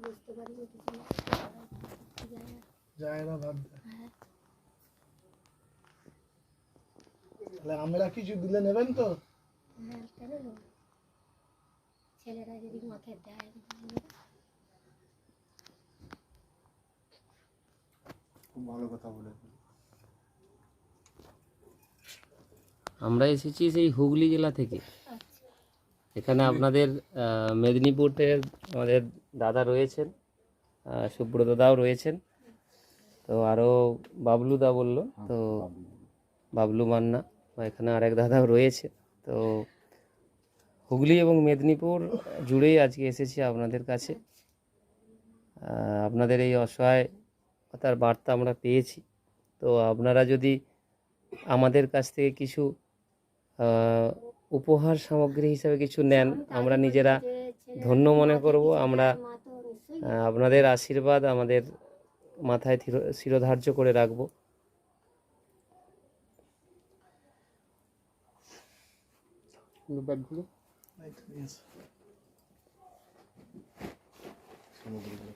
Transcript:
বুঝতে পারিনি কিছু না, যায় না ভাবতে। তাহলে আমরা কিছু দিলে নেবেন তো? হ্যাঁ কেন নেব? ছেলেরা যদি মাকে দেয় খুব ভালো কথা বলেছেন। আমরা এসেছি সেই হুগলি জেলা থেকে। আচ্ছা এখানে আপনাদের মেদিনীপুরের আমাদের দাদা রয়েছেন, সুব্রত দাও রয়েছেন, তো আরও বাবলুদা বললো, তো বাবলু মান্না, বা এখানে আরেক দাদাও রয়েছে। তো হুগলি এবং মেদিনীপুর জুড়েই আজকে এসেছি আপনাদের কাছে। আপনাদের এই অসহায়তার বার্তা আমরা পেয়েছি। তো আপনারা যদি আমাদের কাছ থেকে কিছু উপহার সামগ্রী হিসাবে কিছু নেন, আমরা নিজেরা ধন্য মনে করব। আমরা মা তো নিশ্চয়ই আপনাদের আশীর্বাদ আমাদের মাথায় শিরোধার্য করে রাখব। ব্যাগগুলো এই তো নিয়েছে। সামগ্রীগুলো